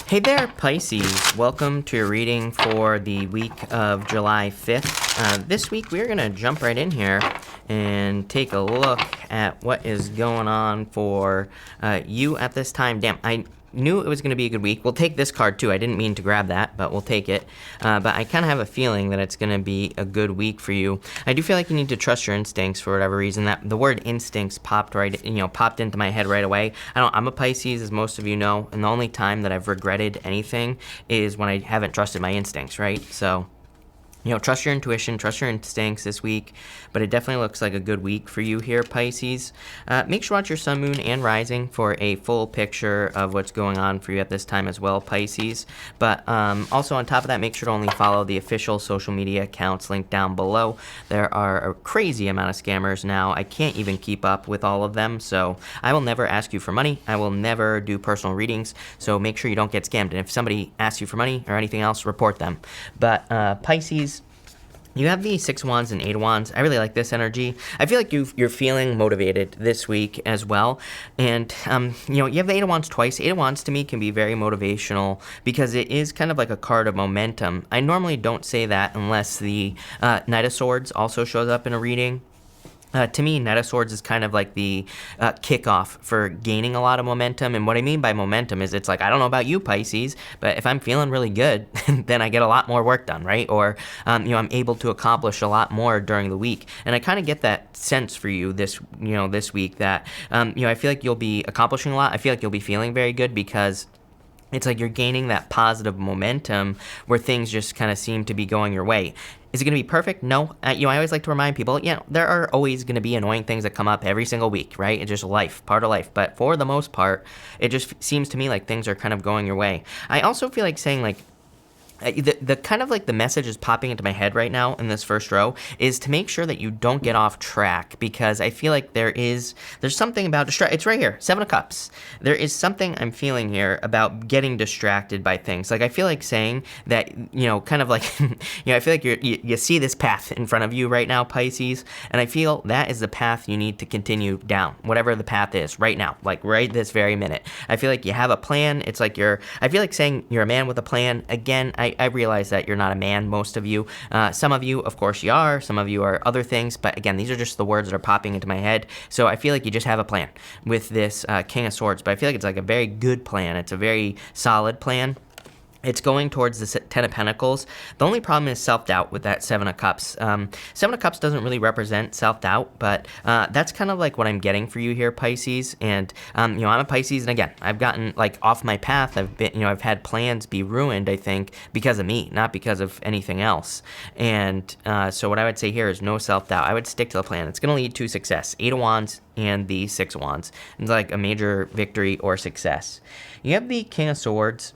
Hey there, Pisces. Welcome to your reading for the week of July 5th. This week, we're going to jump right in here and take a look at what is going on for you at this time. Damn, I knew it was going to be a good week. We'll take this card, too. I didn't mean to grab that, but we'll take it. But I kind of have a feeling that it's going to be a good week for you. I do feel like you need to trust your instincts for whatever reason. That the word instincts popped into my head right away. I'm a Pisces, as most of you know, and the only time that I've regretted anything is when I haven't trusted my instincts, right? So, trust your intuition, trust your instincts this week, but it definitely looks like a good week for you here, Pisces. Make sure to watch your sun, moon, and rising for a full picture of what's going on for you at this time as well, Pisces. But also on top of that, make sure to only follow the official social media accounts linked down below. There are a crazy amount of scammers now. I can't even keep up with all of them, so I will never ask you for money. I will never do personal readings, so make sure you don't get scammed. And if somebody asks you for money or anything else, report them. But Pisces, you have the Six of Wands and Eight of Wands. I really like this energy. I feel like you're feeling motivated this week as well. And, you have the Eight of Wands twice. Eight of Wands to me can be very motivational because it is kind of like a card of momentum. I normally don't say that unless the Knight of Swords also shows up in a reading. To me, Knight of Swords is kind of like the kickoff for gaining a lot of momentum. And what I mean by momentum is it's like, I don't know about you, Pisces, but if I'm feeling really good, then I get a lot more work done, right? Or, I'm able to accomplish a lot more during the week. And I kind of get that sense for you this week that, I feel like you'll be accomplishing a lot. I feel like you'll be feeling very good because it's like you're gaining that positive momentum where things just kind of seem to be going your way. Is it going to be perfect? No. I always like to remind people, there are always going to be annoying things that come up every single week, right? It's just life, part of life. But for the most part, it just seems to me like things are kind of going your way. I also feel like saying the kind of like the message is popping into my head right now in this first row is to make sure that you don't get off track, because I feel like there's something about it's right here, Seven of Cups. There is something I'm feeling here about getting distracted by things. Like I feel like saying that, kind of like, I feel like you see this path in front of you right now, Pisces, and I feel that is the path you need to continue down, whatever the path is right now, like right this very minute. I feel like you have a plan. It's like I feel like saying you're a man with a plan. Again, I realize that you're not a man, most of you. Some of you, of course, you are. Some of you are other things. But again, these are just the words that are popping into my head. So I feel like you just have a plan with this King of Swords. But I feel like it's like a very good plan. It's a very solid plan. It's going towards the Ten of Pentacles. The only problem is self-doubt with that Seven of Cups. Seven of Cups doesn't really represent self-doubt, but that's kind of like what I'm getting for you here, Pisces. And, I'm a Pisces, and again, I've gotten, off my path. I've had plans be ruined, I think, because of me, not because of anything else. And so what I would say here is no self-doubt. I would stick to the plan. It's going to lead to success. Eight of Wands and the Six of Wands. It's like a major victory or success. You have the King of Swords,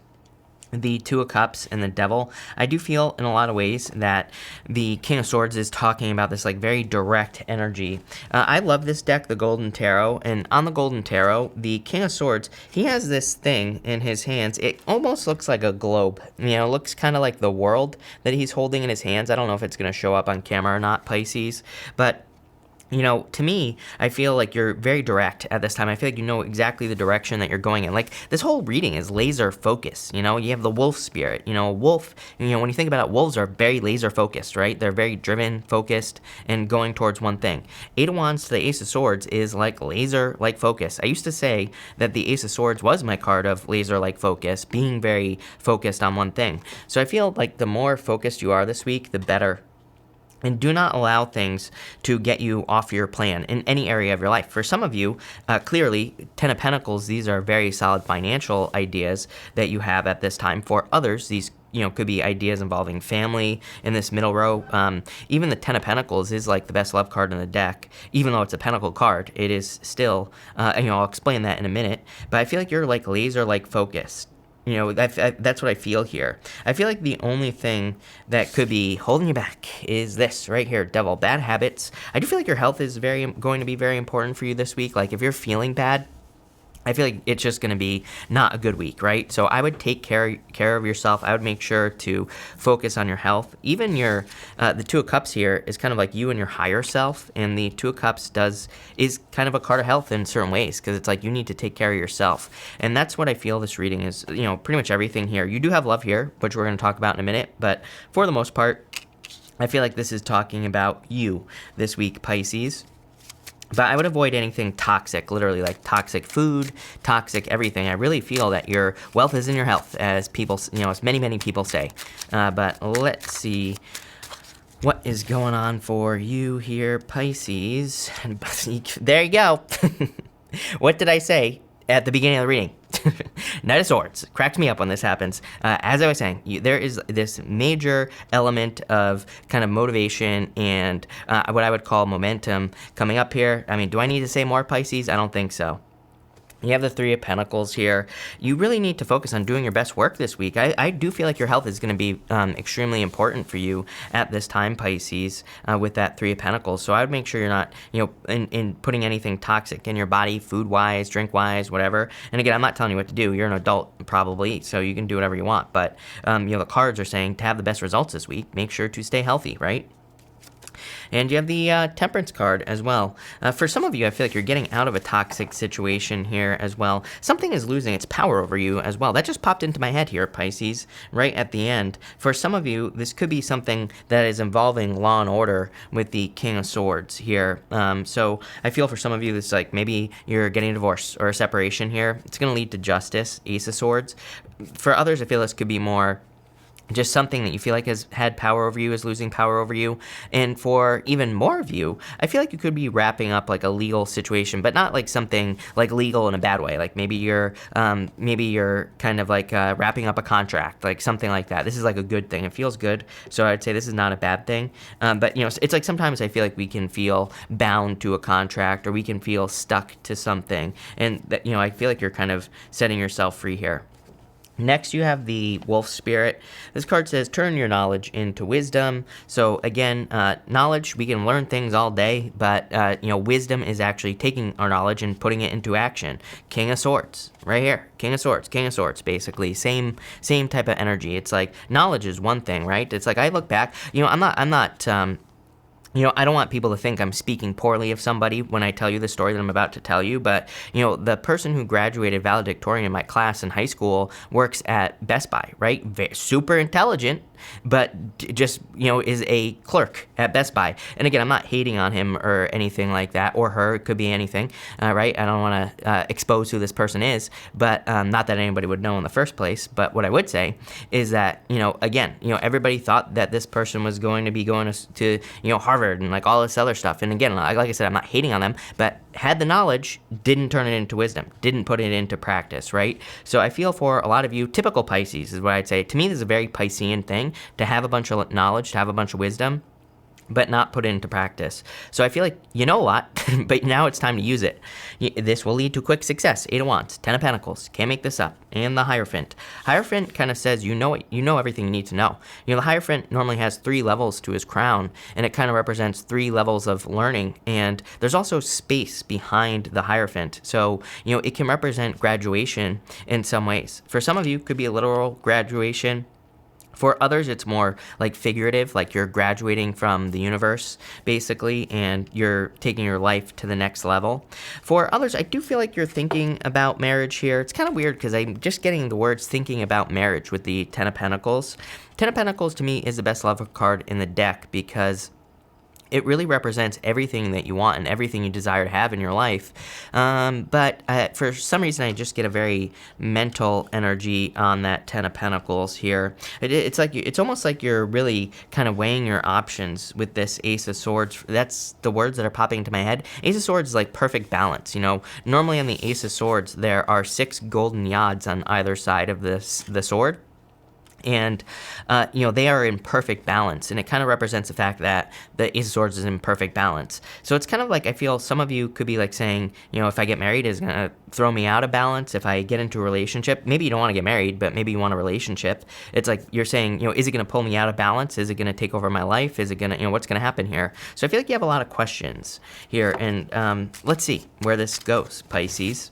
the Two of Cups, and the Devil. I do feel in a lot of ways that the King of Swords is talking about this very direct energy. I love this deck, the Golden Tarot, and on the Golden Tarot, the King of Swords, he has this thing in his hands. It almost looks like a globe. It looks kind of like the world that he's holding in his hands. I don't know if it's going to show up on camera or not, Pisces, but to me, I feel like you're very direct at this time. I feel like you know exactly the direction that you're going in. This whole reading is laser focus. You have the wolf spirit. A wolf, when you think about it, wolves are very laser focused, right? They're very driven, focused, and going towards one thing. Eight of Wands to the Ace of Swords is like laser-like focus. I used to say that the Ace of Swords was my card of laser-like focus, being very focused on one thing. So I feel like the more focused you are this week, the better. And do not allow things to get you off your plan in any area of your life. For some of you, clearly, Ten of Pentacles, these are very solid financial ideas that you have at this time. For others, these could be ideas involving family in this middle row. Even the Ten of Pentacles is like the best love card in the deck. Even though it's a Pentacle card, it is still, I'll explain that in a minute. But I feel like you're laser-like focused. That's what I feel here. I feel like the only thing that could be holding you back is this right here, Devil, bad habits. I do feel like your health is going to be very important for you this week. If you're feeling bad, I feel like it's just going to be not a good week, right? So I would take care of yourself. I would make sure to focus on your health. Even your the Two of Cups here is kind of like you and your higher self, and the Two of Cups is kind of a card of health in certain ways, because it's like you need to take care of yourself, and that's what I feel this reading is. Pretty much everything here. You do have love here, which we're going to talk about in a minute, but for the most part, I feel like this is talking about you this week, Pisces. But I would avoid anything toxic, literally like toxic food, toxic everything. I really feel that your wealth is in your health, as people, as many people say. But let's see what is going on for you here, Pisces. There you go. What did I say at the beginning of the reading? Knight of Swords. Cracks me up when this happens. As I was saying, there is this major element of kind of motivation and what I would call momentum coming up here. I mean, do I need to say more, Pisces? I don't think so. You have the Three of Pentacles here. You really need to focus on doing your best work this week. I do feel like your health is going to be extremely important for you at this time, Pisces, with that Three of Pentacles. So I would make sure you're not, in putting anything toxic in your body, food-wise, drink-wise, whatever. And again, I'm not telling you what to do. You're an adult, probably, so you can do whatever you want. But, the cards are saying to have the best results this week, make sure to stay healthy, right? And you have the Temperance card as well. For some of you, I feel like you're getting out of a toxic situation here as well. Something is losing its power over you as well. That just popped into my head here, Pisces, right at the end. For some of you, this could be something that is involving law and order with the King of Swords here. So I feel for some of you, it's like maybe you're getting a divorce or a separation here. It's going to lead to justice, Ace of Swords. For others, I feel this could be more just something that you feel like has had power over you is losing power over you. And for even more of you, I feel like you could be wrapping up like a legal situation, but not like something like legal in a bad way. Like maybe you're kind of like wrapping up a contract, like something like that. This is like a good thing. It feels good. So I'd say this is not a bad thing. But it's like sometimes I feel like we can feel bound to a contract, or we can feel stuck to something. And that, I feel like you're kind of setting yourself free here. Next, you have the Wolf Spirit. This card says, turn your knowledge into wisdom. So again, knowledge, we can learn things all day, but, wisdom is actually taking our knowledge and putting it into action. King of Swords, right here. King of Swords, basically. Same type of energy. It's like, knowledge is one thing, right? It's like, I look back, I'm not I don't want people to think I'm speaking poorly of somebody when I tell you the story that I'm about to tell you, but, the person who graduated valedictorian in my class in high school works at Best Buy, right? Super intelligent, but just, is a clerk at Best Buy. And again, I'm not hating on him or anything like that, or her. It could be anything, right? I don't want to expose who this person is, but not that anybody would know in the first place. But what I would say is that, again, everybody thought that this person was going to be going to Harvard and like all this other stuff. And again, like I said, I'm not hating on them, but had the knowledge, didn't turn it into wisdom, didn't put it into practice, right? So I feel for a lot of you, typical Pisces is what I'd say. To me, this is a very Piscean thing, to have a bunch of knowledge, to have a bunch of wisdom, but not put it into practice. So I feel like you know a lot, but now it's time to use it. This will lead to quick success. 8 of Wands, 10 of Pentacles, can't make this up, and the Hierophant. Hierophant kind of says you know everything you need to know. The Hierophant normally has 3 levels to his crown, and it kind of represents 3 levels of learning, and there's also space behind the Hierophant. So, it can represent graduation in some ways. For some of you, it could be a literal graduation. For others, it's more like figurative, like you're graduating from the universe, basically, and you're taking your life to the next level. For others, I do feel like you're thinking about marriage here. It's kind of weird because I'm just getting the words thinking about marriage with the Ten of Pentacles. Ten of Pentacles, to me, is the best love card in the deck because it really represents everything that you want and everything you desire to have in your life. But for some reason, I just get a very mental energy on that Ten of Pentacles here. It's almost like you're really kind of weighing your options with this Ace of Swords. That's the words that are popping into my head. Ace of Swords is like perfect balance. Normally on the Ace of Swords, there are 6 golden yods on either side of the sword. And, they are in perfect balance, and it kind of represents the fact that the Ace of Swords is in perfect balance. So it's kind of like, I feel some of you could be like saying, if I get married, is it going to throw me out of balance? If I get into a relationship, maybe you don't want to get married, but maybe you want a relationship. It's like you're saying, is it going to pull me out of balance? Is it going to take over my life? Is it going to, what's going to happen here? So I feel like you have a lot of questions here, and let's see where this goes, Pisces.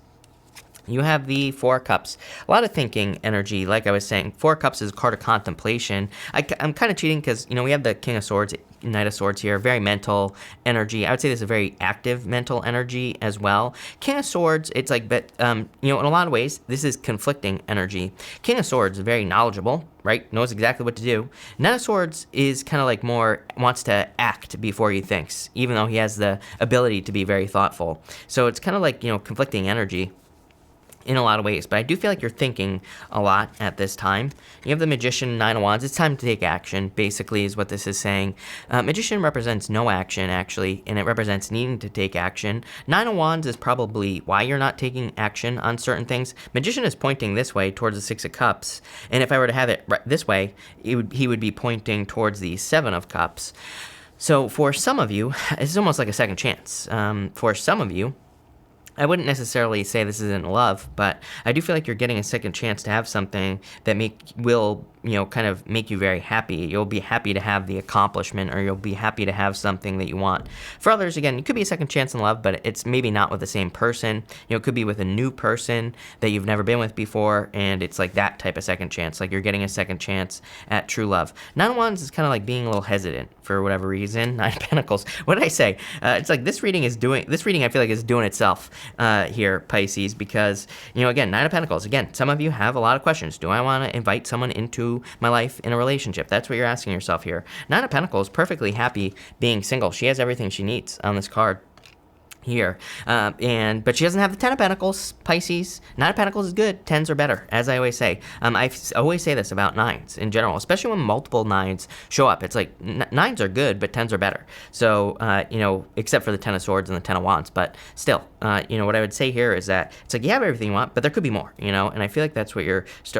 You have the Four of Cups. A lot of thinking energy, like I was saying. Four of Cups is a card of contemplation. I'm kind of cheating because, we have the King of Swords, Knight of Swords here. Very mental energy. I would say this is a very active mental energy as well. King of Swords, it's like, but, in a lot of ways, this is conflicting energy. King of Swords is very knowledgeable, right? Knows exactly what to do. Knight of Swords is kind of like more wants to act before he thinks, even though he has the ability to be very thoughtful. So it's kind of like, conflicting energy in a lot of ways, but I do feel like you're thinking a lot at this time. You have the Magician, Nine of Wands. It's time to take action, basically, is what this is saying. Magician represents no action, actually, and it represents needing to take action. Nine of Wands is probably why you're not taking action on certain things. Magician is pointing this way towards the Six of Cups, and if I were to have it this way, he would be pointing towards the Seven of Cups. So for some of you, it's almost like a second chance. For some of you, I wouldn't necessarily say this isn't love, but I do feel like you're getting a second chance to have something that will kind of make you very happy. You'll be happy to have the accomplishment, or you'll be happy to have something that you want. For others, again, it could be a second chance in love, but it's maybe not with the same person. It could be with a new person that you've never been with before, and it's like that type of second chance. Like you're getting a second chance at true love. Nine of Wands is kind of like being a little hesitant for whatever reason. Nine of Pentacles. What did I say? It's like this reading I feel like is doing itself here, Pisces, because, again, Nine of Pentacles. Again, some of you have a lot of questions. Do I want to invite someone into my life in a relationship? That's what you're asking yourself here. Nine of Pentacles, perfectly happy being single. She has everything she needs on this card here, but she doesn't have the Ten of Pentacles, Pisces. Nine of Pentacles is good, tens are better, as I always say. I always say this about nines in general, especially when multiple nines show up. It's like nines are good, but tens are better. So, except for the Ten of Swords and the Ten of Wands, but still, what I would say here is that it's like you have everything you want, but there could be more, and I feel like that's what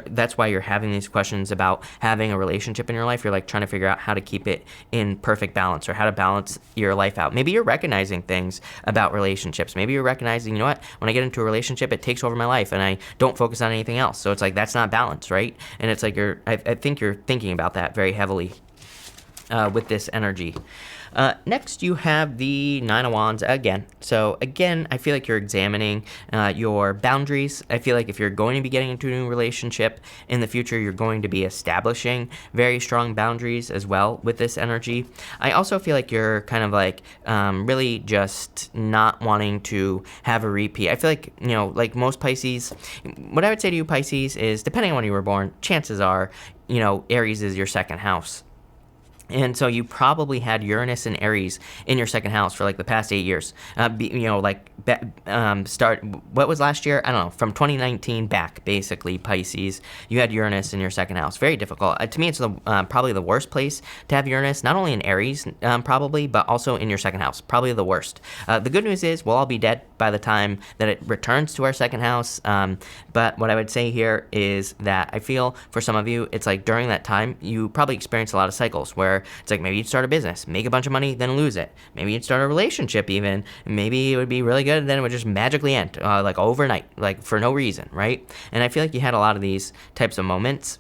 that's why you're having these questions about having a relationship in your life. You're like trying to figure out how to keep it in perfect balance, or how to balance your life out. Maybe you're recognizing things about relationships. Maybe you're recognizing, when I get into a relationship, it takes over my life and I don't focus on anything else. So it's like, that's not balance, right? And it's like I think you're thinking about that very heavily with this energy. Next, you have the Nine of Wands again. So again, I feel like you're examining your boundaries. I feel like if you're going to be getting into a new relationship in the future, you're going to be establishing very strong boundaries as well with this energy. I also feel like you're kind of like really just not wanting to have a repeat. I feel like, like most Pisces, what I would say to you, Pisces, is depending on when you were born, chances are, Aries is your second house. And so you probably had Uranus and Aries in your second house for like the past 8 years. What was last year? I don't know, from 2019 back, basically, Pisces, you had Uranus in your second house. Very difficult. To me, it's probably the worst place to have Uranus, not only in Aries, probably, but also in your second house. Probably the worst. The good news is we'll all be dead by the time that it returns to our second house. But what I would say here is that I feel for some of you, it's like during that time, you probably experience a lot of cycles where it's like maybe you'd start a business, make a bunch of money, then lose it. Maybe you'd start a relationship even, maybe it would be really good, and then it would just magically end, like overnight, like for no reason, right? And I feel like you had a lot of these types of moments,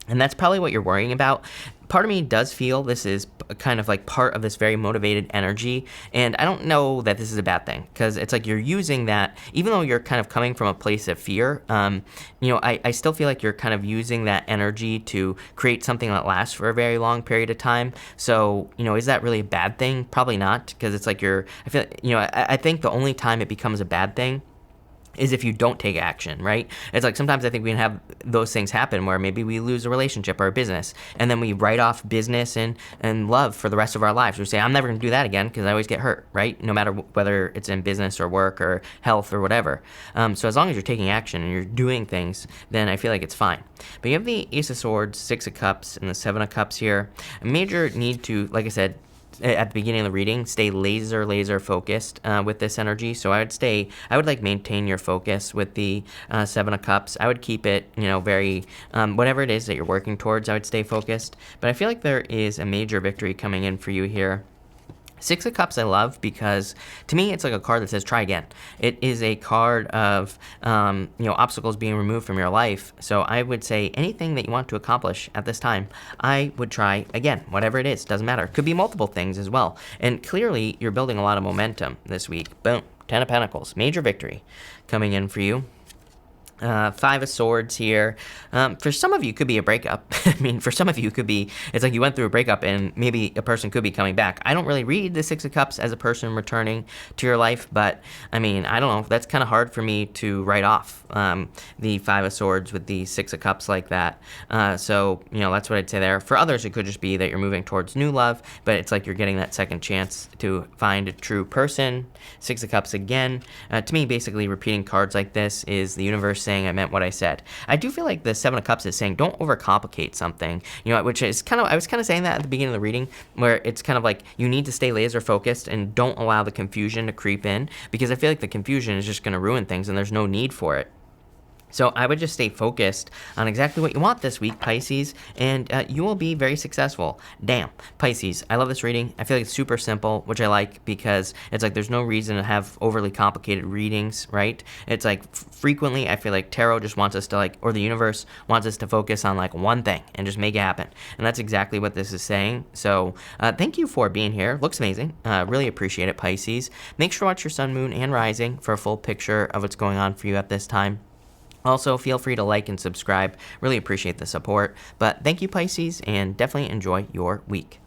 and that's probably what you're worrying about. Part of me does feel this is kind of like part of this very motivated energy, and I don't know that this is a bad thing, because it's like you're using that, even though you're kind of coming from a place of fear, I still feel like you're kind of using that energy to create something that lasts for a very long period of time. So, is that really a bad thing? Probably not, because it's like I think the only time it becomes a bad thing is if you don't take action, right? It's like sometimes I think we can have those things happen where maybe we lose a relationship or a business, and then we write off business and love for the rest of our lives. We say, I'm never going to do that again because I always get hurt, right? No matter whether it's in business or work or health or whatever. So as long as you're taking action and you're doing things, then I feel like it's fine. But you have the Ace of Swords, Six of Cups, and the Seven of Cups here. A major need to, like I said, at the beginning of the reading, stay laser focused with this energy. So I would like maintain your focus with the Seven of Cups. I would keep it, very, whatever it is that you're working towards, I would stay focused. But I feel like there is a major victory coming in for you here. Six of Cups I love because, to me, it's like a card that says try again. It is a card of, obstacles being removed from your life. So I would say anything that you want to accomplish at this time, I would try again. Whatever it is, doesn't matter. Could be multiple things as well. And clearly, you're building a lot of momentum this week. Boom. Ten of Pentacles. Major victory coming in for you. Five of Swords here. For some of you, it could be a breakup. I mean, for some of you, it could be, it's like you went through a breakup and maybe a person could be coming back. I don't really read the Six of Cups as a person returning to your life, but I mean, I don't know. That's kind of hard for me to write off the Five of Swords with the Six of Cups like that. So, you know, that's what I'd say there. For others, it could just be that you're moving towards new love, but it's like you're getting that second chance to find a true person. Six of Cups again. To me, basically repeating cards like this is the universe saying I meant what I said. I do feel like the Seven of Cups is saying don't overcomplicate something, you know, which is kind of, I was kind of saying that at the beginning of the reading, where it's kind of like you need to stay laser focused and don't allow the confusion to creep in, because I feel like the confusion is just going to ruin things and there's no need for it. So I would just stay focused on exactly what you want this week, Pisces, and you will be very successful. Damn, Pisces, I love this reading. I feel like it's super simple, which I like because it's like there's no reason to have overly complicated readings, right? It's like frequently I feel like tarot just wants us to like, or the universe wants us to focus on like one thing and just make it happen. And that's exactly what this is saying. So thank you for being here. Looks amazing. Really appreciate it, Pisces. Make sure to watch your sun, moon, and rising for a full picture of what's going on for you at this time. Also, feel free to like and subscribe. Really appreciate the support. But thank you, Pisces, and definitely enjoy your week.